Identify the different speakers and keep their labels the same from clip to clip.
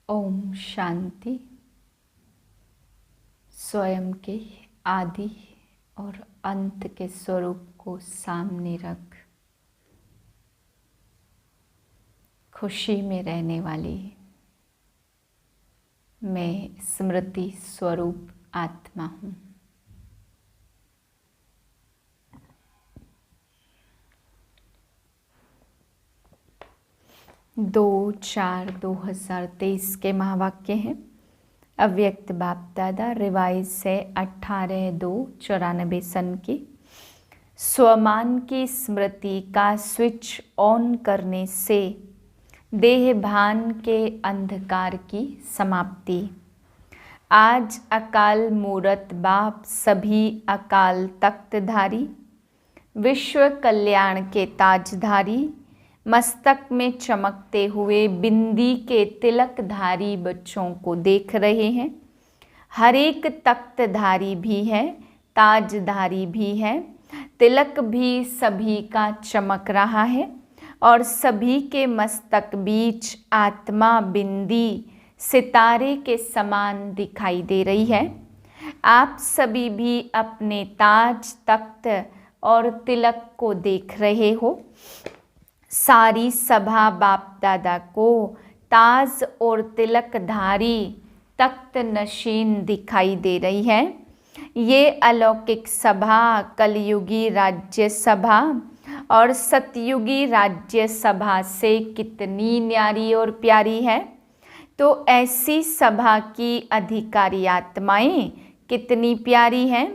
Speaker 1: ओम शांति। स्वयं के आदि और अंत के स्वरूप को सामने रख खुशी में रहने वाली मैं स्मृति स्वरूप आत्मा हूँ। दो 4/2023 के महावाक्य हैं। अव्यक्त बाप दादा रिवाइज से 18/2/94 सन की। स्वमान की स्मृति का स्विच ऑन करने से देह भान के अंधकार की समाप्ति। आज अकाल मूरत बाप सभी अकाल तख्तधारी विश्व कल्याण के ताजधारी मस्तक में चमकते हुए बिंदी के तिलकधारी बच्चों को देख रहे हैं। हर एक तख्तधारी भी है, ताजधारी भी है, तिलक भी सभी का चमक रहा है और सभी के मस्तक बीच आत्मा बिंदी सितारे के समान दिखाई दे रही है। आप सभी भी अपने ताज तख्त और तिलक को देख रहे हो। सारी सभा बाप दादा को ताज और तिलकधारी तख्त नशीन दिखाई दे रही है। ये अलौकिक सभा कलयुगी राज्य सभा और सतयुगी राज्य सभा से कितनी न्यारी और प्यारी है। तो ऐसी सभा की अधिकारी आत्माएं कितनी प्यारी हैं।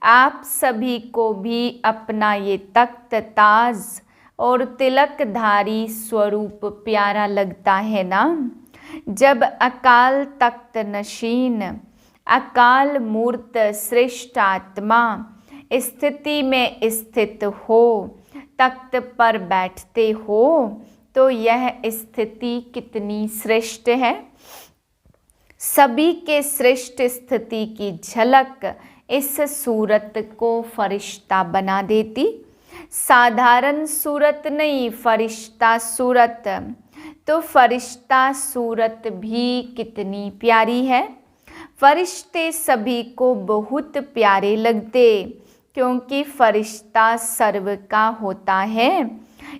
Speaker 1: आप सभी को भी अपना ये तख्त ताज और तिलकधारी स्वरूप प्यारा लगता है ना। जब अकाल तख्त नशीन अकाल मूर्त श्रेष्ठ आत्मा स्थिति में स्थित हो, तख्त पर बैठते हो, तो यह स्थिति कितनी श्रेष्ठ है। सभी के श्रेष्ठ स्थिति की झलक इस सूरत को फरिश्ता बना देती। साधारण सूरत नहीं, फरिश्ता सूरत। तो फरिश्ता सूरत भी कितनी प्यारी है। फरिश्ते सभी को बहुत प्यारे लगते, क्योंकि फरिश्ता सर्व का होता है,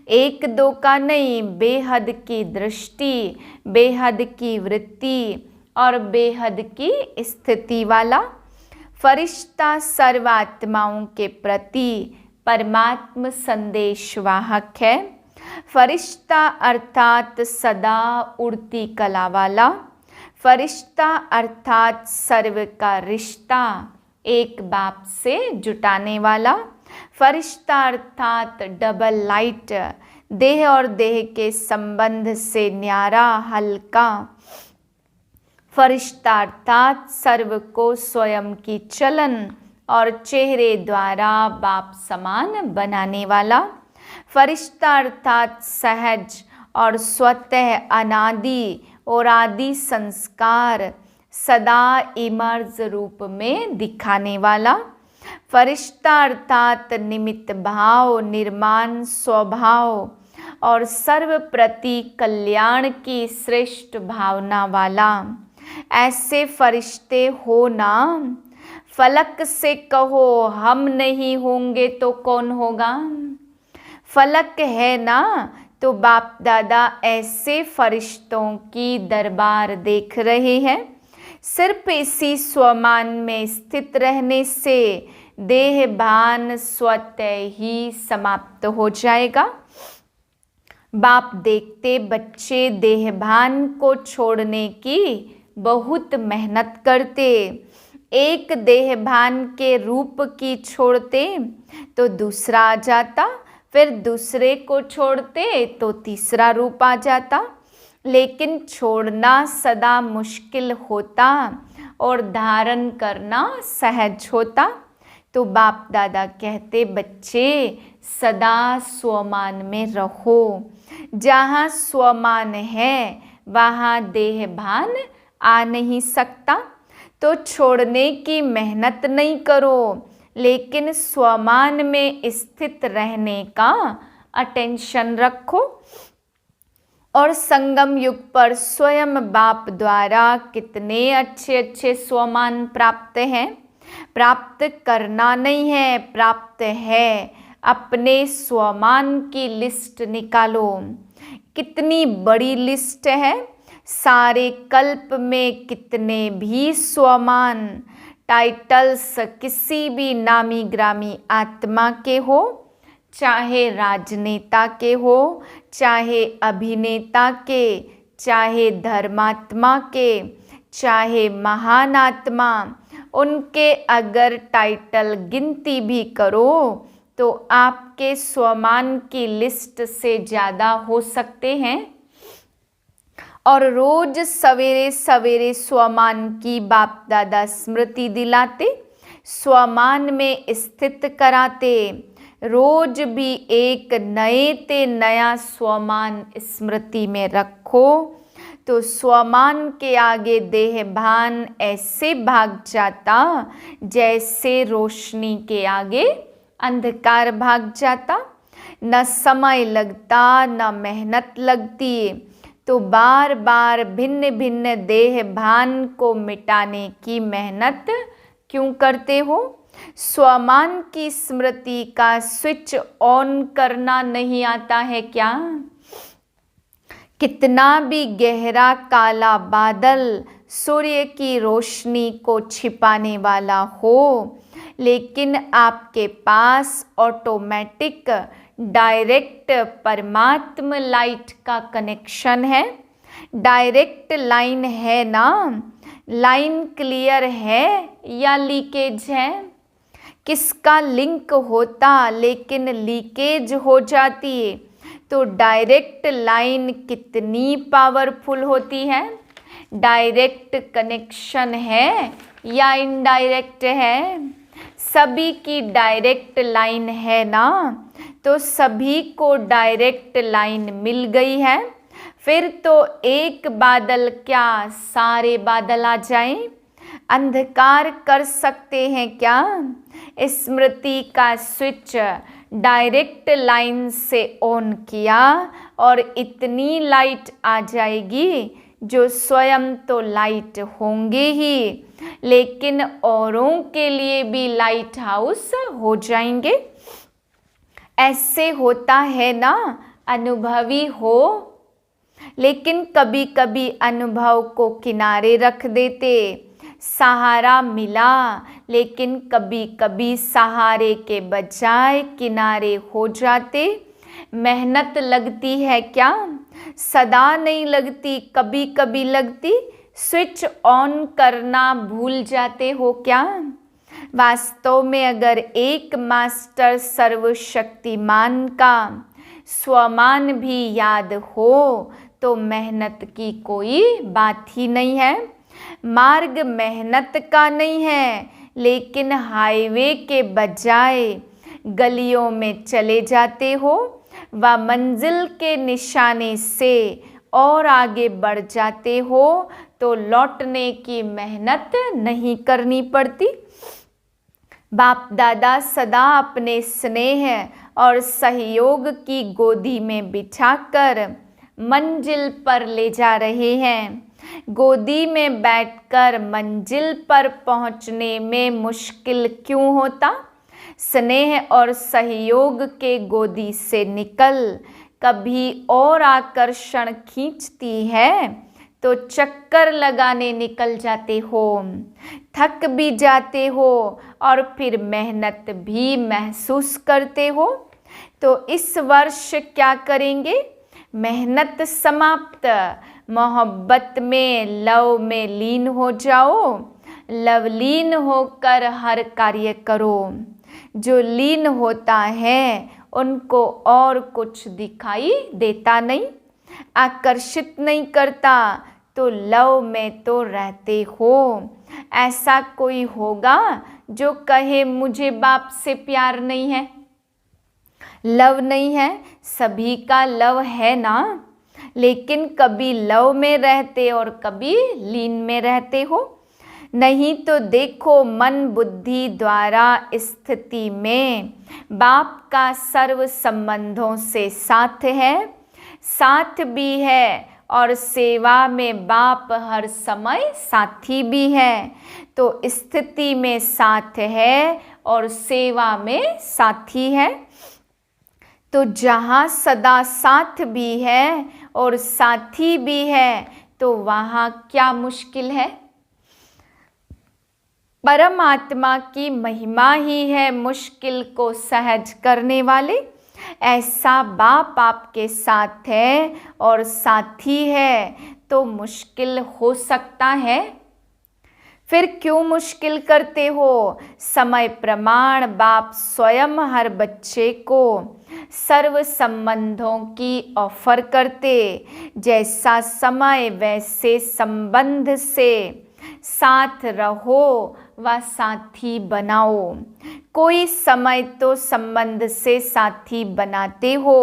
Speaker 1: एक दो का नहीं। बेहद की दृष्टि, बेहद की वृत्ति और बेहद की स्थिति वाला फरिश्ता सर्वात्माओं के प्रति परमात्म संदेश वाहक है। फरिश्ता अर्थात सदा उड़ती कला वाला, फरिश्ता अर्थात सर्व का रिश्ता एक बाप से जुटाने वाला, फरिश्ता अर्थात डबल लाइट, देह और देह के संबंध से न्यारा हल्का, फरिश्ता अर्थात सर्व को स्वयं की चलन और चेहरे द्वारा बाप समान बनाने वाला, फरिश्ता अर्थात सहज और स्वतः अनादि और आदि संस्कार सदा इमर्ज रूप में दिखाने वाला, फरिश्ता अर्थात निमित्त भाव, निर्माण स्वभाव और सर्व प्रति कल्याण की श्रेष्ठ भावना वाला। ऐसे फरिश्ते हो ना। फलक से कहो हम नहीं होंगे तो कौन होगा। फलक है ना, तो बाप दादा ऐसे फरिश्तों की दरबार देख रहे हैं। सिर्फ इसी स्वमान में स्थित रहने से देह भान स्वतः ही समाप्त हो जाएगा। बाप देखते बच्चे देह भान को छोड़ने की बहुत मेहनत करते। एक देह भान के रूप की छोड़ते तो दूसरा आ जाता, फिर दूसरे को छोड़ते तो तीसरा रूप आ जाता। लेकिन छोड़ना सदा मुश्किल होता और धारण करना सहज होता। तो बाप दादा कहते बच्चे सदा स्वमान में रहो। जहाँ स्वमान है वहाँ देह भान आ नहीं सकता। तो छोड़ने की मेहनत नहीं करो, लेकिन स्वमान में स्थित रहने का अटेंशन रखो। और संगम युग पर स्वयं बाप द्वारा कितने अच्छे अच्छे स्वमान प्राप्त हैं। प्राप्त करना नहीं है, प्राप्त है। अपने स्वमान की लिस्ट निकालो। कितनी बड़ी लिस्ट है। सारे कल्प में कितने भी स्वमान टाइटल्स किसी भी नामी ग्रामी आत्मा के हो, चाहे राजनेता के हो, चाहे अभिनेता के, चाहे धर्मात्मा के, चाहे महान आत्मा, उनके अगर टाइटल गिनती भी करो तो आपके स्वमान की लिस्ट से ज़्यादा हो सकते हैं। और रोज सवेरे सवेरे स्वमान की बाप दादा स्मृति दिलाते, स्वमान में स्थित कराते। रोज भी एक नए ते नया स्वमान स्मृति में रखो तो स्वमान के आगे देह भान ऐसे भाग जाता जैसे रोशनी के आगे अंधकार भाग जाता। न समय लगता, न मेहनत लगती। तो बार बार भिन्न भिन्न देह भान को मिटाने की मेहनत क्यों करते हो? स्वमान की स्मृति का स्विच ऑन करना नहीं आता है क्या? कितना भी गहरा काला बादल सूर्य की रोशनी को छिपाने वाला हो, लेकिन आपके पास ऑटोमेटिक डायरेक्ट परमात्मा लाइट का कनेक्शन है। डायरेक्ट लाइन है ना? लाइन क्लियर है या लीकेज है? किसका लिंक होता लेकिन लीकेज हो जाती है तो डायरेक्ट लाइन कितनी पावरफुल होती है। डायरेक्ट कनेक्शन है या इनडायरेक्ट है? सभी की डायरेक्ट लाइन है ना, तो सभी को डायरेक्ट लाइन मिल गई है। फिर तो एक बादल क्या सारे बादल आ जाएं? अंधकार कर सकते हैं क्या? स्मृति का स्विच डायरेक्ट लाइन से ऑन किया और इतनी लाइट आ जाएगी जो स्वयं तो लाइट होंगे ही, लेकिन औरों के लिए भी लाइट हाउस हो जाएंगे। ऐसे होता है ना, अनुभवी हो, लेकिन कभी कभी अनुभव को किनारे रख देते। सहारा मिला लेकिन कभी कभी सहारे के बजाय किनारे हो जाते। मेहनत लगती है क्या? सदा नहीं लगती, कभी कभी लगती। स्विच ऑन करना भूल जाते हो क्या? वास्तव में अगर एक मास्टर सर्वशक्तिमान का स्वमान भी याद हो तो मेहनत की कोई बात ही नहीं है। मार्ग मेहनत का नहीं है, लेकिन हाईवे के बजाय गलियों में चले जाते हो व मंजिल के निशाने से और आगे बढ़ जाते हो तो लौटने की मेहनत नहीं करनी पड़ती। बाप दादा सदा अपने स्नेह और सहयोग की गोदी में बिछाकर मंजिल पर ले जा रहे हैं। गोदी में बैठकर मंजिल पर पहुंचने में मुश्किल क्यों होता? स्नेह और सहयोग के गोदी से निकल कभी और आकर्षण खींचती है तो चक्कर लगाने निकल जाते हो, थक भी जाते हो और फिर मेहनत भी महसूस करते हो। तो इस वर्ष क्या करेंगे? मेहनत समाप्त, मोहब्बत में लव में लीन हो जाओ। लवलीन होकर हर कार्य करो। जो लीन होता है उनको और कुछ दिखाई देता नहीं, आकर्षित नहीं करता, तो लव में तो रहते हो। ऐसा कोई होगा जो कहे मुझे बाप से प्यार नहीं है, लव नहीं है? सभी का लव है ना, लेकिन कभी लव में रहते और कभी लीन में रहते हो। नहीं तो देखो, मन बुद्धि द्वारा स्थिति में बाप का सर्व संबंधों से साथ है। साथ भी है और सेवा में बाप हर समय साथी भी है। तो स्थिति में साथ है और सेवा में साथी है। तो जहाँ सदा साथ भी है और साथी भी है तो वहाँ क्या मुश्किल है। परमात्मा की महिमा ही है मुश्किल को सहज करने वाले। ऐसा बाप आपके साथ है और साथी है तो मुश्किल हो सकता है। फिर क्यों मुश्किल करते हो। समय प्रमाण बाप स्वयं हर बच्चे को सर्व संबंधों की ऑफर करते। जैसा समय वैसे संबंध से साथ रहो व साथी बनाओ। कोई समय तो संबंध से साथी बनाते हो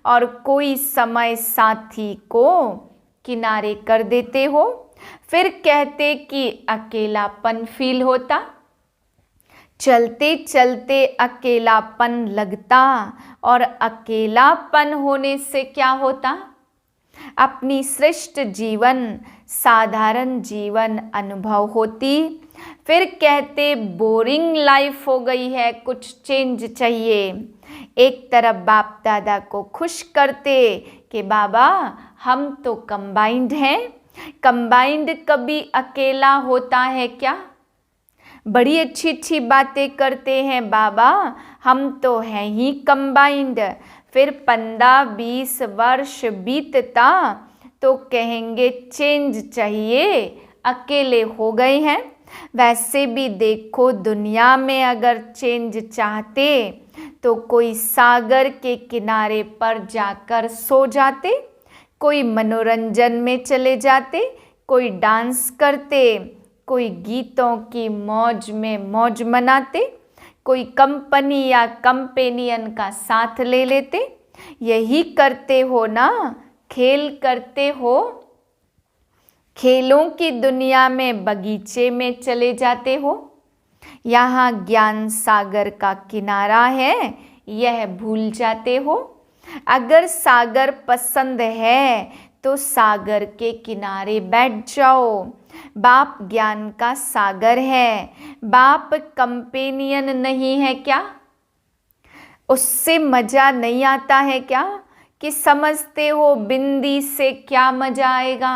Speaker 1: और कोई समय साथी को किनारे कर देते हो। फिर कहते कि अकेलापन फील होता। चलते चलते अकेलापन लगता और अकेलापन होने से क्या होता। अपनी श्रेष्ठ जीवन साधारण जीवन अनुभव होती। फिर कहते बोरिंग लाइफ हो गई है, कुछ चेंज चाहिए। एक तरफ बाप दादा को खुश करते कि बाबा हम तो कंबाइंड हैं। कंबाइंड कभी अकेला होता है क्या। बड़ी अच्छी अच्छी बातें करते हैं बाबा, हम तो हैं ही कंबाइंड। फिर 15-20 वर्ष बीतता तो कहेंगे चेंज चाहिए, अकेले हो गए हैं। वैसे भी देखो दुनिया में अगर चेंज चाहते तो कोई सागर के किनारे पर जाकर सो जाते, कोई मनोरंजन में चले जाते, कोई डांस करते, कोई गीतों की मौज में मौज मनाते, कोई कंपनी या कंपेनियन का साथ ले लेते। यही करते हो ना, खेल करते हो। खेलों की दुनिया में बगीचे में चले जाते हो। यहाँ ज्ञान सागर का किनारा है, यह भूल जाते हो। अगर सागर पसंद है तो सागर के किनारे बैठ जाओ। बाप ज्ञान का सागर है, बाप कंपेनियन नहीं है क्या। उससे मजा नहीं आता है क्या कि समझते हो बिंदी से क्या मजा आएगा।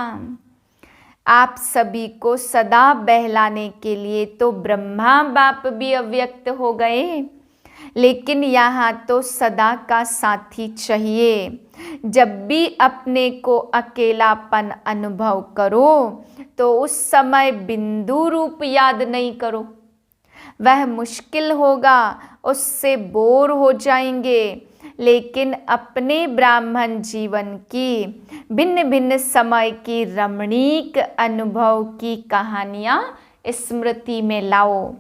Speaker 1: आप सभी को सदा बहलाने के लिए तो ब्रह्मा बाप भी अव्यक्त हो गए, लेकिन यहाँ तो सदा का साथी चाहिए। जब भी अपने को अकेलापन अनुभव करो तो उस समय बिंदु रूप याद नहीं करो, वह मुश्किल होगा, उससे बोर हो जाएंगे। लेकिन अपने ब्राह्मण जीवन की भिन्न भिन्न समय की रमणीक अनुभव की कहानियाँ स्मृति में लाओ।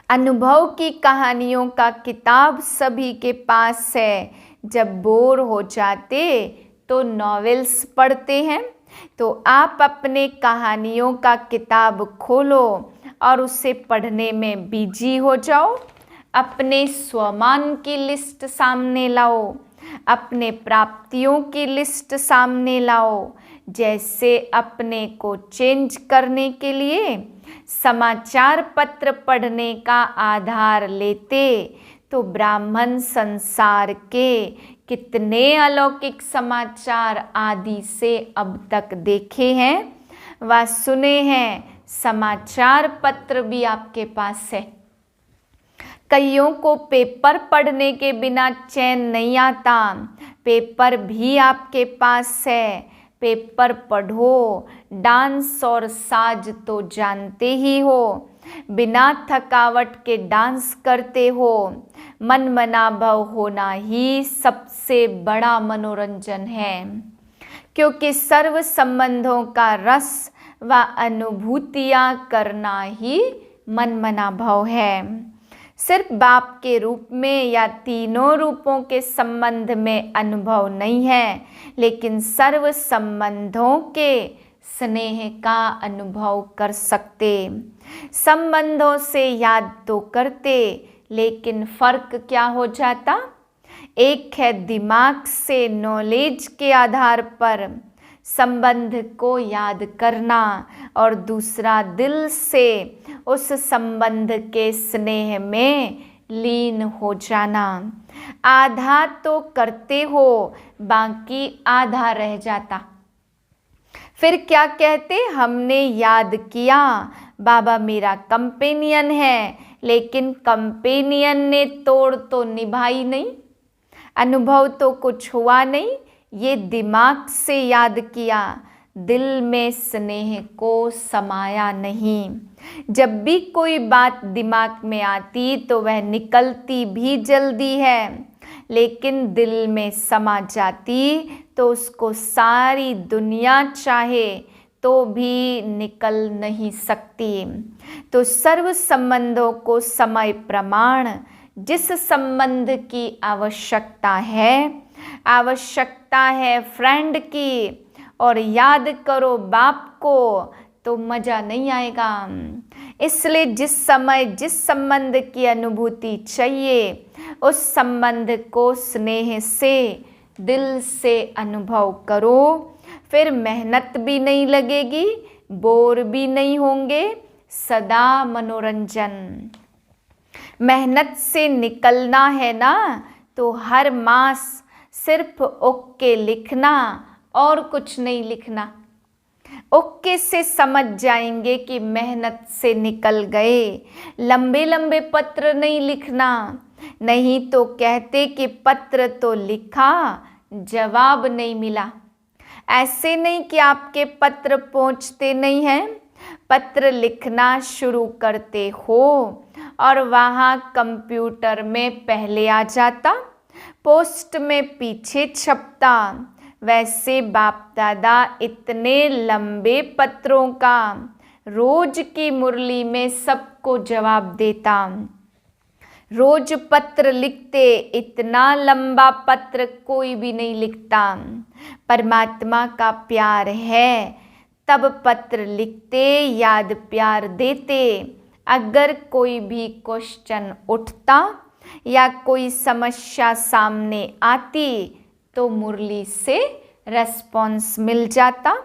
Speaker 1: अनुभव की कहानियों का किताब सभी के पास है। जब बोर हो जाते तो नॉवेल्स पढ़ते हैं, तो आप अपने कहानियों का किताब खोलो और उसे पढ़ने में बिजी हो जाओ। अपने स्वमान की लिस्ट सामने लाओ, अपने प्राप्तियों की लिस्ट सामने लाओ। जैसे अपने को चेंज करने के लिए समाचार पत्र पढ़ने का आधार लेते तो ब्राह्मण संसार के कितने अलौकिक समाचार आदि से अब तक देखे हैं व सुने हैं। समाचार पत्र भी आपके पास है। कईयों को पेपर पढ़ने के बिना चैन नहीं आता, पेपर भी आपके पास है। पेपर पढ़ो, डांस और साज तो जानते ही हो, बिना थकावट के डांस करते हो। मन मनाभव होना ही सबसे बड़ा मनोरंजन है, क्योंकि सर्व संबंधों का रस व अनुभूतियाँ करना ही मन मनाभव है। सिर्फ बाप के रूप में या तीनों रूपों के संबंध में अनुभव नहीं है, लेकिन सर्व संबंधों के स्नेह का अनुभव कर सकते। संबंधों से याद तो करते, लेकिन फर्क क्या हो जाता। एक है दिमाग से नॉलेज के आधार पर संबंध को याद करना और दूसरा दिल से उस संबंध के स्नेह में लीन हो जाना। आधा तो करते हो, बाकी आधा रह जाता। फिर क्या कहते, हमने याद किया बाबा मेरा कंपेनियन है, लेकिन कंपेनियन ने तोड़ तो निभाई नहीं, अनुभव तो कुछ हुआ नहीं। ये दिमाग से याद किया, दिल में स्नेह को समाया नहीं। जब भी कोई बात दिमाग में आती तो वह निकलती भी जल्दी है, लेकिन दिल में समा जाती तो उसको सारी दुनिया चाहे तो भी निकल नहीं सकती। तो सर्व संबंधों को समय प्रमाण, जिस संबंध की आवश्यकता है फ्रेंड की, और याद करो बाप को तो मज़ा नहीं आएगा। इसलिए जिस समय जिस संबंध की अनुभूति चाहिए, उस संबंध को स्नेह से दिल से अनुभव करो। फिर मेहनत भी नहीं लगेगी, बोर भी नहीं होंगे, सदा मनोरंजन। मेहनत से निकलना है ना, तो हर मास सिर्फ ओके लिखना और कुछ नहीं लिखना। ओके से समझ जाएंगे कि मेहनत से निकल गए। लंबे लंबे पत्र नहीं लिखना, नहीं तो कहते कि पत्र तो लिखा, जवाब नहीं मिला। ऐसे नहीं कि आपके पत्र पहुंचते नहीं हैं, पत्र लिखना शुरू करते हो और वहाँ कंप्यूटर में पहले आ जाता, पोस्ट में पीछे छपता। वैसे बाप दादा इतने लंबे पत्रों का रोज की मुरली में सबको जवाब देता। रोज पत्र लिखते, इतना लंबा पत्र कोई भी नहीं लिखता। परमात्मा का प्यार है तब पत्र लिखते, याद प्यार देते। अगर कोई भी क्वेश्चन उठता या कोई समस्या सामने आती तो मुरली से रेस्पॉन्स मिल जाता।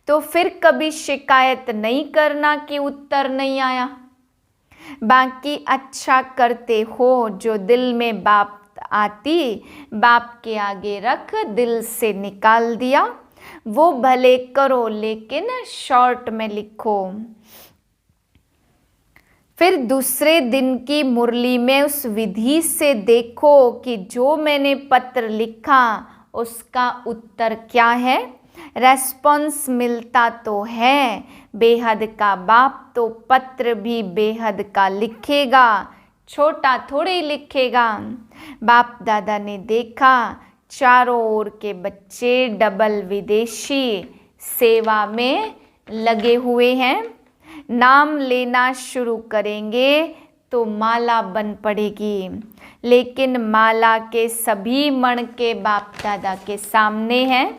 Speaker 1: तो फिर कभी शिकायत नहीं करना कि उत्तर नहीं आया। बाकी अच्छा करते हो, जो दिल में बात आती बाप के आगे रख दिल से निकाल दिया, वो भले करो लेकिन शॉर्ट में लिखो। फिर दूसरे दिन की मुरली में उस विधि से देखो कि जो मैंने पत्र लिखा उसका उत्तर क्या है। रेस्पॉन्स मिलता तो है, बेहद का बाप तो पत्र भी बेहद का लिखेगा, छोटा थोड़े लिखेगा। बाप दादा ने देखा चारों ओर के बच्चे डबल विदेशी सेवा में लगे हुए हैं। नाम लेना शुरू करेंगे तो माला बन पड़ेगी, लेकिन माला के सभी मण के बाप दादा के सामने हैं।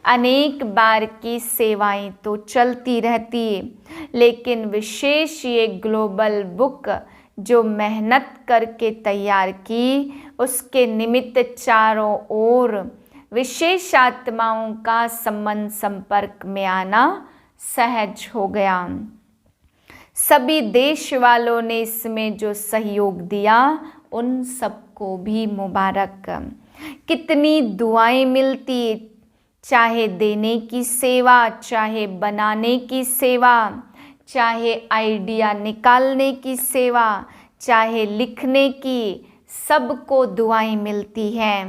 Speaker 1: अनेक बार की सेवाएं तो चलती रहती, लेकिन विशेष ये ग्लोबल बुक जो मेहनत करके तैयार की, उसके निमित्त चारों ओर विशेष आत्माओं का संबंध संपर्क में आना सहज हो गया। सभी देश वालों ने इसमें जो सहयोग दिया उन सबको भी मुबारक। कितनी दुआएं मिलती, चाहे देने की सेवा, चाहे बनाने की सेवा, चाहे आइडिया निकालने की सेवा, चाहे लिखने की, सबको दुआएं मिलती हैं।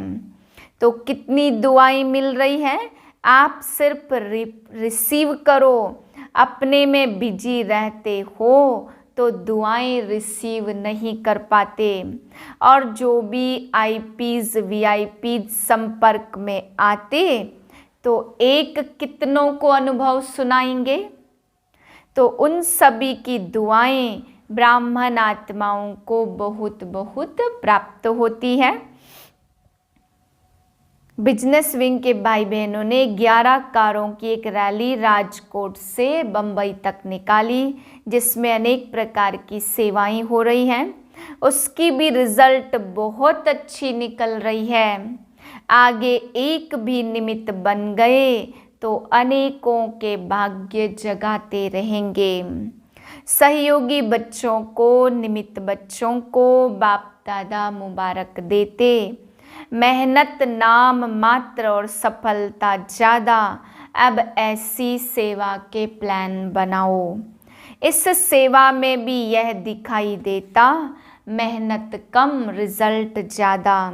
Speaker 1: तो कितनी दुआएं मिल रही हैं, आप सिर्फ रिसीव करो। अपने में बिजी रहते हो तो दुआएं रिसीव नहीं कर पाते। और जो भी आईपीज वीआईपीज संपर्क में आते तो एक कितनों को अनुभव सुनाएंगे। तो उन सभी की दुआएं ब्राह्मण आत्माओं को बहुत बहुत प्राप्त होती है। बिजनेस विंग के भाई बहनों ने 11 कारों की एक रैली राजकोट से बम्बई तक निकाली, जिसमें अनेक प्रकार की सेवाएं हो रही हैं। उसकी भी रिजल्ट बहुत अच्छी निकल रही है। आगे एक भी निमित्त बन गए तो अनेकों के भाग्य जगाते रहेंगे। सहयोगी बच्चों को, निमित्त बच्चों को बाप दादा मुबारक देते। मेहनत नाम मात्र और सफलता ज़्यादा। अब ऐसी सेवा के प्लान बनाओ। इस सेवा में भी यह दिखाई देता, मेहनत कम रिजल्ट ज़्यादा।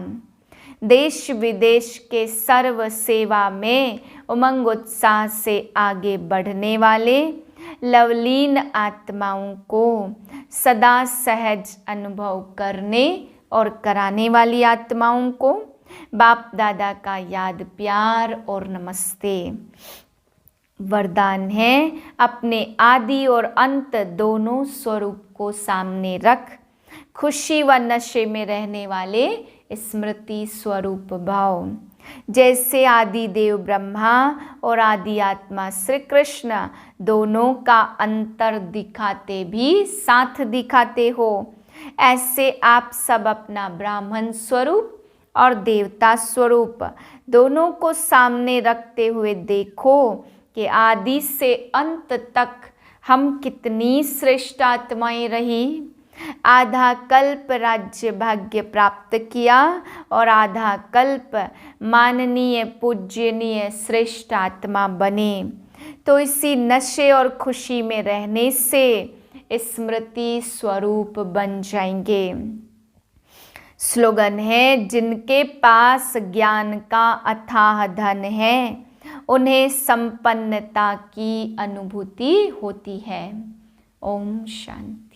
Speaker 1: देश विदेश के सर्व सेवा में उमंग उत्साह से आगे बढ़ने वाले लवलीन आत्माओं को सदा सहज अनुभव करने और कराने वाली आत्माओं को बाप दादा का याद, प्यार और नमस्ते। वरदान है, अपने आदि और अंत दोनों स्वरूप को सामने रख खुशी व नशे में रहने वाले स्मृति स्वरूप भाव। जैसे आदि देव ब्रह्मा और आदि आत्मा श्री कृष्ण दोनों का अंतर दिखाते भी साथ दिखाते हो, ऐसे आप सब अपना ब्राह्मण स्वरूप और देवता स्वरूप दोनों को सामने रखते हुए देखो कि आदि से अंत तक हम कितनी श्रेष्ठ आत्माएं रही। आधा कल्प राज्य भाग्य प्राप्त किया और आधा कल्प माननीय पूज्यनीय श्रेष्ठ आत्मा बने। तो इसी नशे और खुशी में रहने से स्मृति स्वरूप बन जाएंगे। स्लोगन है, जिनके पास ज्ञान का अथाह धन है उन्हें संपन्नता की अनुभूति होती है। ओम शांति।